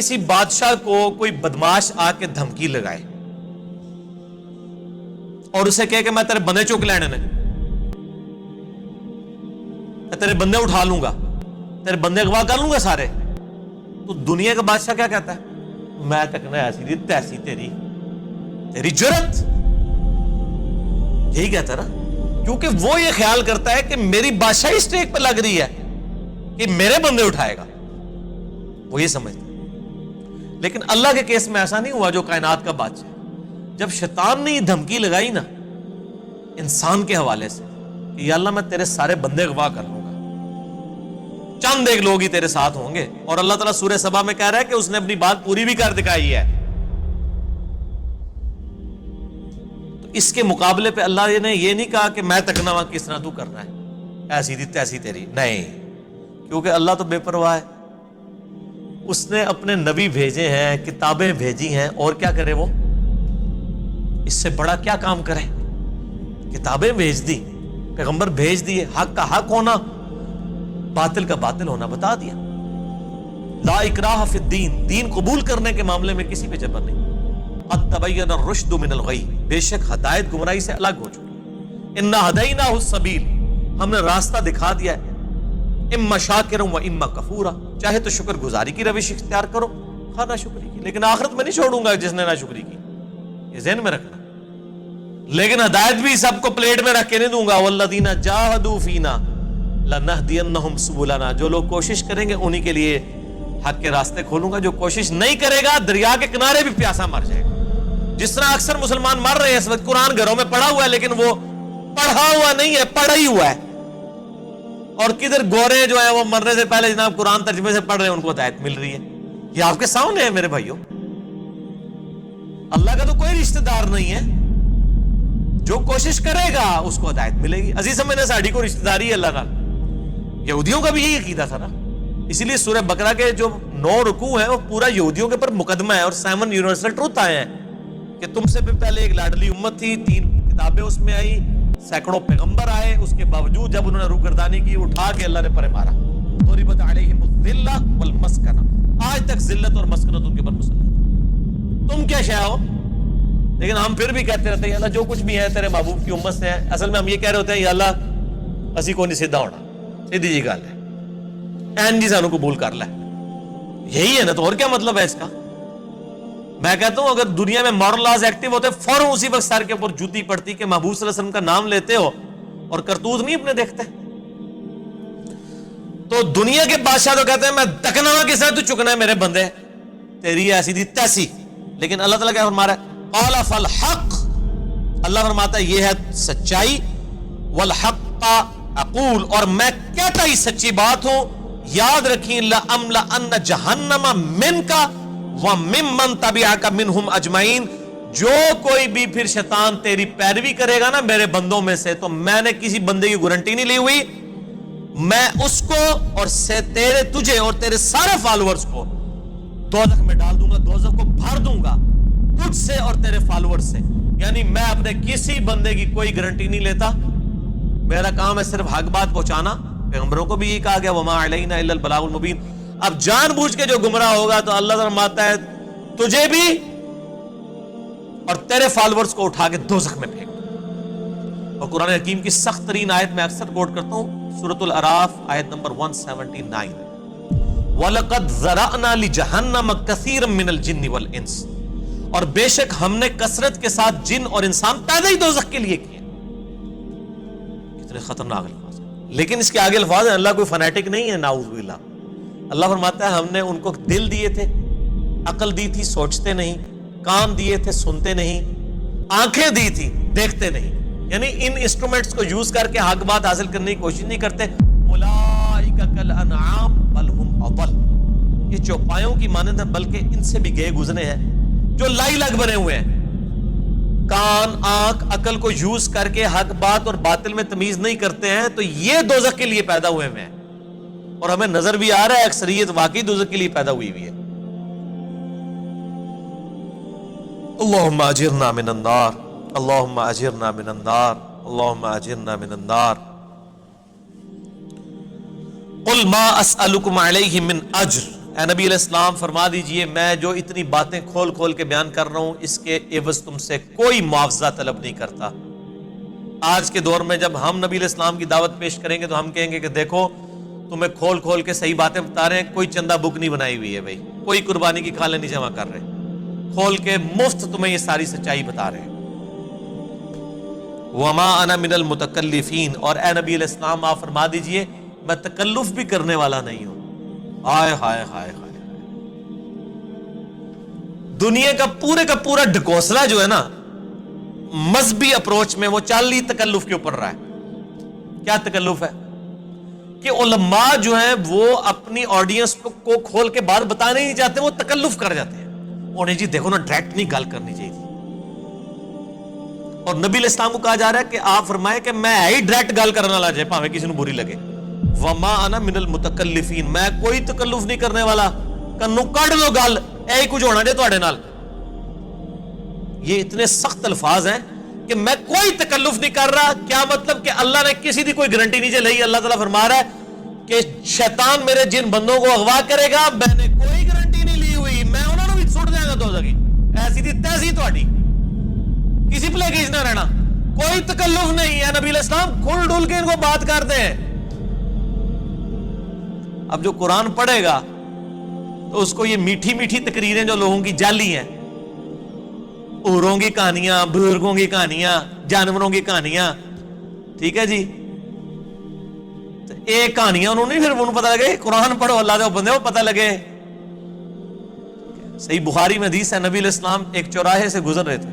کسی بادشاہ کو کوئی بدماش آ کے دھمکی لگائے اور اسے کہے کہ میں تیرے بندے چک لینے نے، میں تیرے بندے اٹھا لوں گا، تیرے بندے اغوا کر لوں گا سارے، تو دنیا کا بادشاہ کیا کہتا ہے؟ میں تک نہ ایسی دی تیسی تیری جرت، یہی کہتا ہے نا، کیونکہ وہ یہ خیال کرتا ہے کہ میری بادشاہی اسٹیک پہ لگ رہی ہے کہ میرے بندے اٹھائے گا، وہ یہ سمجھتا ہے۔ لیکن اللہ کے کیس میں ایسا نہیں ہوا جو کائنات کا بادشاہ ہے۔ جب شیطان نے یہ دھمکی لگائی نا انسان کے حوالے سے کہ یا اللہ میں تیرے سارے بندے اغوا کر لوں گا، چند ایک لوگ ہی تیرے ساتھ ہوں گے، اور اللہ تعالیٰ سورہ سبا میں کہہ رہا ہے کہ اس نے اپنی بات پوری بھی کر دکھائی ہے، تو اس کے مقابلے پہ اللہ نے یہ نہیں کہا کہ میں تکنا وہاں کس طرح تو کرنا ہے، ایسی دی تیسی تیری، نہیں، کیونکہ اللہ تو بے پرواہ ہے، اس نے اپنے نبی بھیجے ہیں، کتابیں بھیجی ہیں، اور کیا کرے وہ؟ اس سے بڑا کیا کام کرے؟ کتابیں بھیج دی، پیغمبر بھیج دیے، حق کا حق ہونا، باطل کا باطل ہونا بتا دیا۔ لا اکراہ فی الدین، دین قبول کرنے کے معاملے میں کسی پہ جبر نہیں۔ قد تبین الرشد من الغی، بے شک ہدایت گمراہی سے الگ ہو چکی۔ انا ہدیناہ السبیل، ہم نے راستہ دکھا دیا ہے، اما شاکرا و اما کفورا، چاہے تو شکر گزاری کی روش اختیار کرو، خواہ نہ شکری کی، لیکن آخرت میں نہیں چھوڑوں گا جس نے نہ شکری کی، یہ ذہن میں رکھنا۔ لیکن ہدایت بھی سب کو پلیٹ میں رکھ کے نہیں دوں گا، والذین جاہدوا فینا لنہدینہم سبلنا، جو لوگ کوشش کریں گے انہی کے لیے حق کے راستے کھولوں گا، جو کوشش نہیں کرے گا دریا کے کنارے بھی پیاسا مر جائے گا۔ جس طرح اکثر مسلمان مر رہے ہیں اس وقت، قرآن گھروں میں پڑھا ہوا ہے لیکن وہ پڑھا ہوا نہیں ہے، پڑھا ہی ہوا ہے، اور کدھر گورے جو ہیں وہ مرنے سے پہلے جناب قرآن ترجمے سے پڑھ رہے ہیں، ان کو ہدایت مل رہی ہے۔ یہ آپ کے سامنے ہے میرے بھائیوں، اللہ کا تو کوئی رشتہ دار نہیں ہے، جو کوشش کرے گا اس کو ہدایت ملے گی۔ عزیز میں نے ساڑھی کو رشتہ داری ہے اللہ کا، یہودیوں کا بھی یہی عقیدہ تھا نا، اسی لیے سورہ بقرہ کے جو 9 رکوع ہیں وہ پورا یہودیوں کے پر مقدمہ ہے، اور 7 یونیورسل ٹروتھ آئے ہیں کہ تم سے بھی پہلے ایک لاڈلی امت تھی، 3 کتابیں اس میں آئی، سینکڑوں پیغمبر آئے، اس کے باوجود جب انہوں نے روگردانی کی اٹھا کے اللہ نے پرے مارا۔ ضربت علیہم الذلہ والمسکنہ، آج تک ذلت اور مسکنت ان کے پر مسلط ہے۔ تم کیا شے ہو؟ لیکن ہم پھر بھی کہتے رہتے ہیں یا اللہ جو کچھ بھی ہے تیرے محبوب کی امت سے ہے۔ اصل میں ہم یہ کہہ رہے ہوتے ہیں یا اللہ اسی کو نہیں سیدھا ہونا، سیدھی جی گل ہے، این جی سانو قبول کر لے، یہی ہے نا، تو اور کیا مطلب ہے اس کا؟ میں کہتا ہوں اگر دنیا میں مورل لاز ایکٹیو ہوتے فوراً اسی وقت سر کے اوپر جوتی پڑتی کہ محبوب صلی اللہ علیہ وسلم کا نام لیتے ہو اور کرتوت نہیں اپنے دیکھتے۔ تو دنیا کے بادشاہ تو کہتے ہیں میں تکنا کے ساتھ تو چکنا ہے میرے بندے، تیری ایسی دی تیسی، لیکن اللہ تعالیٰ کیا فرما رہا ہے؟ قال فالحق، اللہ فرماتا ہے یہ ہے سچائی، والحق اقول، اور میں کہتا ہی سچی بات ہوں، یاد رکھیں لأملأن جہنم منک وممن تبعک منہم اجمعین، جو کوئی بھی پھر شیطان تیری پیروی کرے گا نا میرے بندوں میں سے، تو میں نے کسی بندے کی گارنٹی نہیں لی ہوئی، میں اس کو اور تجھے اور تیرے سارے فالوورز کو دوزخ میں ڈال دوں گا، دوزخ کو بھر دوں گا تجھ سے اور تیرے فالوورز سے۔ یعنی میں اپنے کسی بندے کی کوئی گارنٹی نہیں لیتا، میرا کام ہے صرف حق بات پہنچانا، پیغمبروں کو بھی یہ کہا گیا وما علینا الا البلاغ المبین۔ اب جان بوجھ کے جو گمراہ ہوگا تو اللہ فرماتا ہے تجھے بھی اور تیرے فالوورز کو اٹھا کے دوزخ میں پھینک۔ اور قرآن حکیم کی سخت ترین آیت میں اکثر کوٹ کرتا ہوں، سورۃ الاعراف آیت نمبر 179، وَلَقَدْ ذَرَأْنَا لِجَهَنَّمَ كَثِيرًا مِّنَ الْجِنِّ وَالْإِنسِ، اور بے شک ہم نے کثرت کے ساتھ جن اور انسان پیدا ہی دوزخ کے لیے کیے۔ کتنے خطرناک الفاظ ہیں، لیکن اس کے آگے الفاظ ہیں، اللہ کوئی فنیٹک نہیں ہے، نعوذ باللہ۔ اللہ فرماتا ہے ہم نے ان کو دل دیے تھے، عقل دی تھی سوچتے نہیں، کان دیے تھے سنتے نہیں، آنکھیں دی تھی دیکھتے نہیں، یعنی ان انسٹرومنٹس کو یوز کر کے حق بات حاصل کرنے کی کوشش نہیں کرتے۔ اولئک کالانعام بل ہم اضل، یہ چوپایوں کی مانند ہے بلکہ ان سے بھی گئے گزرے ہیں، جو لائی لگ بنے ہوئے ہیں، کان آنکھ عقل کو یوز کر کے حق بات اور باطل میں تمیز نہیں کرتے ہیں، تو یہ دوزخ کے لیے پیدا ہوئے ہیں، اور ہمیں نظر بھی آ رہا ہے اکثریت واقعی دوزخ کے لیے پیدا ہوئی ہوئی ہے۔ اللہم اجرنا من النار، اللہم اجرنا من النار، اللہم اجرنا من النار۔ قل ما اسألکم علیہ من اجر، اے نبی علیہ السلام فرما دیجئے میں جو اتنی باتیں کھول کھول کے بیان کر رہا ہوں اس کے عوض تم سے کوئی معاوضہ طلب نہیں کرتا. آج کے دور میں جب ہم نبی علیہ السلام کی دعوت پیش کریں گے تو ہم کہیں گے کہ دیکھو تمہیں کھول کھول کے صحیح باتیں بتا رہے ہیں, کوئی چندہ بک نہیں بنائی ہوئی ہے بھائی, کوئی قربانی کی کھالیں نہیں جمع کر رہے, کھول کے مفت تمہیں یہ ساری سچائی بتا رہے ہیں. وما انا من المتکلفین, اور اے نبی علیہ السلام آپ فرما دیجئے میں تکلف بھی کرنے والا نہیں ہوں. ہائے ہائے ہائے ہائے, دنیا کا پورا ڈھکوسلا جو ہے نا مذہبی اپروچ میں وہ چال ہی تکلف کے اوپر رہا ہے. کیا تکلف ہے کہ علماء جو ہیں وہ اپنی آڈینس کو کھول کے بات بتانا ہی نہیں چاہتے, وہ تکلف کر جاتے ہیں. انہیں جی دیکھو نا ڈائریکٹ نہیں گال کرنی چاہیے تھی, اور نبی علیہ السلام کو کہا جا رہا ہے کہ آپ فرمائے کہ میں ہی ڈائریکٹ گال کرنے والا جائے پاوے کسی نے بری لگے. وما انا من المتکلفین, میں کوئی تکلف نہیں کرنے والا, کنو کڈ لو گل اے کچھ ہونا جائے تواڈے نال. یہ اتنے سخت الفاظ ہیں کہ میں کوئی تکلف نہیں کر رہا. کیا مطلب کہ اللہ نے کسی دی کوئی گارنٹی نہیں لئی. اللہ تعالیٰ فرما رہا ہے کہ شیطان میرے جن بندوں کو اغوا کرے گا میں نے کوئی گارنٹی نہیں لی ہوئی, میں انہوں نے بھی سٹ دیا گا دوزخی. ایسی دی تیسی تہاڈی, کسی پلے گیج نہ رہنا, کوئی تکلف نہیں ہے. نبی علیہ السلام کھل ڈول کے ان کو بات کرتے ہیں. اب جو قرآن پڑھے گا تو اس کو یہ میٹھی میٹھی تقریریں جو لوگوں کی جعلی ہیں, اوروں کی کہانیاں, بزرگوں کی کہانیاں, جانوروں کی کہانیاں, ٹھیک ہے جی, تو ایک کہانیاں انہوں نے پھر انہوں پتہ لگے قرآن پڑھو اللہ دے بندے کو پتہ لگے. صحیح بخاری میں حدیث ہے نبی علیہ السلام ایک چوراہے سے گزر رہے تھے,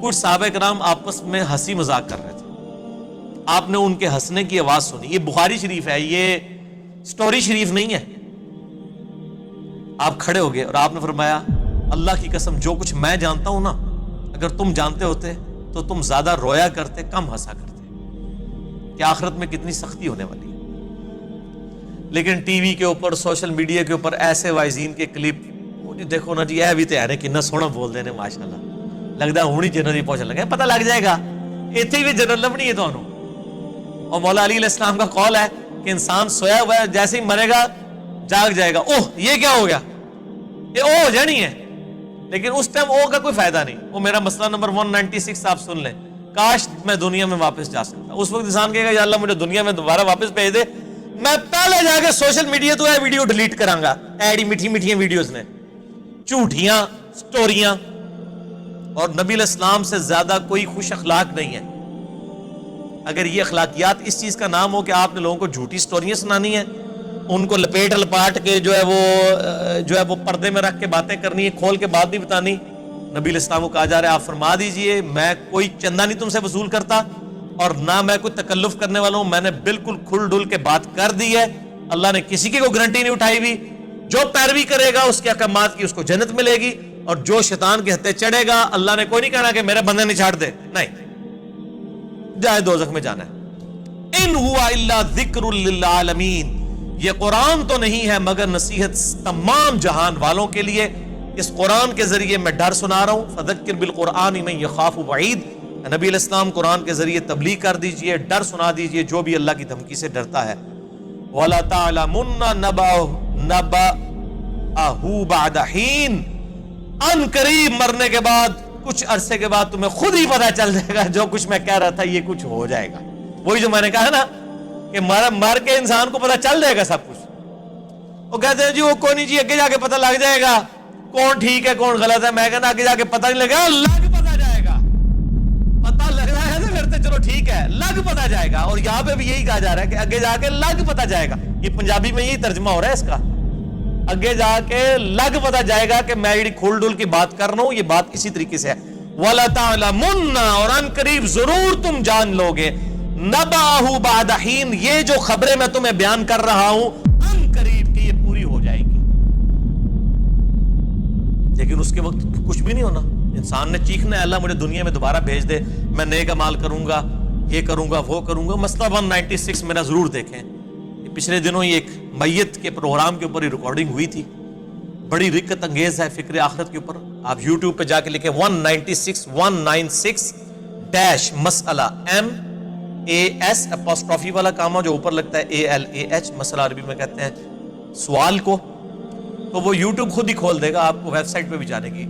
کچھ صحابہ کرام آپس میں ہنسی مذاق کر رہے تھے. آپ نے ان کے ہنسنے کی آواز سنی. یہ بخاری شریف ہے, یہ سٹوری شریف نہیں ہے. آپ کھڑے ہو گئے اور آپ نے فرمایا اللہ کی قسم جو کچھ میں جانتا ہوں نا اگر تم جانتے ہوتے تو تم زیادہ رویا کرتے, کم ہنسا کرتے. کہ آخرت میں کتنی سختی ہونے والی ہے. لیکن ٹی وی کے اوپر, سوشل میڈیا کے اوپر ایسے وائزین کے کلپ, دیکھو نا جی اے بھی تے کتنا سونا بول دے نے ماشاءاللہ, لگتا ہوں ہی جنرل پہنچنے لگے, پتہ لگ جائے گا اتنے بھی جنرل لبنی ہے تمہوں. اور مولا علی علیہ السلام کا قول ہے کہ انسان سویا ہوا ہے جیسے ہی مرے گا جاگ جائے گا, اوہ یہ کیا ہو گیا, یہ او ہو جانی ہے. لیکن اس ٹائم او کا کوئی فائدہ نہیں. وہ میرا مسئلہ نمبر 196 آپ سن لیں, کاش میں دنیا میں واپس جا سکتا. اس وقت انسان کہے گا یا اللہ مجھے دنیا میں دوبارہ واپس بھیج دے, میں پہلے جا کے سوشل میڈیا تو یہ ویڈیو ڈیلیٹ کراں گا. ایڈی میٹھی میٹھی ویڈیوز نے, جھوٹیاں سٹوریاں. اور نبی علیہ السلام سے زیادہ کوئی خوش اخلاق نہیں ہے. اگر یہ اخلاقیات اس چیز کا نام ہو کہ آپ نے لوگوں کو جھوٹی سٹوریاں سنانی ہیں, ان کو لپیٹ لپاٹ کے جو ہے وہ پردے میں رکھ کے باتیں کرنی ہے, کھول کے بات نہیں بتانی. نبی علیہ السلام کو کہا جا رہا ہے آپ فرما دیجئے میں کوئی چندہ نہیں تم سے وصول کرتا اور نہ میں کوئی تکلف کرنے والا ہوں. میں نے بالکل کھل ڈل کے بات کر دی ہے. اللہ نے کسی کی کوئی گارنٹی نہیں اٹھائی ہوئی. جو پیروی کرے گا اس کے احکامات کی اس کو جنت ملے گی, اور جو شیطان کے ہتھے چڑھے گا اللہ نے کوئی نہیں کہنا کہ میرے بندے نہیں چھاڑ دے, نہیں جائے دوزخ میں جانا ہے. ان ہوا الا ذکر للعالمین, یہ قرآن تو نہیں ہے مگر نصیحت تمام جہان والوں کے لیے. اس قرآن کے ذریعے میں ڈر سنا رہا ہوں. فذکر بالقرآن من یخاف وعید, نبی علیہ السلام قرآن کے ذریعے تبلیغ کر دیجئے, ڈر سنا دیجئے جو بھی اللہ کی دھمکی سے ڈرتا ہے. وَلَا تَعْلَمُنَّ نَبَأَهُ بَعْدَ حِينٍ, ان قریب مرنے کے بعد کچھ عرصے کے بعد تمہیں خود ہی پتہ چل جائے گا جو کچھ میں کہہ رہا تھا یہ کچھ ہو جائے گا. وہی جو میں نے کہا نا کہ مر کے انسان کو پتہ چل جائے گا سب کچھ. وہ کہتے ہیں جی وہ کوئی نہیں جی اگے جا کے پتہ لگ جائے گا کون ٹھیک ہے کون غلط ہے. میں کہنا آگے جا کے پتہ نہیں لگا, لگ پتہ جائے گا. پتہ لگ رہا ہے تو پھر تو چلو ٹھیک ہے, لگ پتہ جائے گا. اور یہاں پہ بھی یہی کہا جا رہا ہے کہ آگے جا کے لگ پتہ جائے گا. یہ پنجابی میں یہی ترجمہ ہو رہا ہے اس کا, آگے جا کے لگ پتہ جائے گا کہ میں یہ کھول ڈول کی بات کر رہا ہوں یہ بات اسی طریقے سے ہے. وَلَا تَعْلَمُنَّ, اور ان قریب ضرور تم جان لوگے, نَبَأَهُ بَعْدَ حِينٍ, یہ جو خبریں میں تمہیں بیان کر رہا ہوں ان قریب کی یہ پوری ہو جائے گی. لیکن اس کے وقت کچھ بھی نہیں ہونا. انسان نے چیخنا ہے اللہ مجھے دنیا میں دوبارہ بھیج دے, میں نیک اعمال کروں گا, یہ کروں گا وہ کروں گا. مسئلہ 196 میرا ضرور دیکھیں. پچھلے دنوں یہ ایک میت کے پروگرام کے اوپر ریکارڈنگ ہوئی تھی, بڑی رکت انگیز ہے فکر آخرت کے اوپر. آپ یوٹیوب پہ جا کے لکھیں 196 ڈیش مسئلہ, MAS اپوسٹرافی والا کاما جو اوپر لگتا ہے ALAH, مسئلہ عربی میں کہتے ہیں سوال کو. تو وہ یوٹیوب خود ہی کھول دے گا، آپ کو ویب سائٹ پہ بھی جانے کی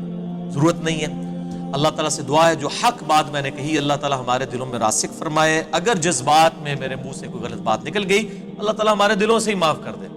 ضرورت نہیں ہے۔ اللہ تعالیٰ سے دعا ہے جو حق بات میں نے کہی اللہ تعالیٰ ہمارے دلوں میں راسخ فرمائے، اگر جس بات میں میرے منہ سے کوئی غلط بات نکل گئی اللہ تعالیٰ ہمارے دلوں سے ہی معاف کر دے۔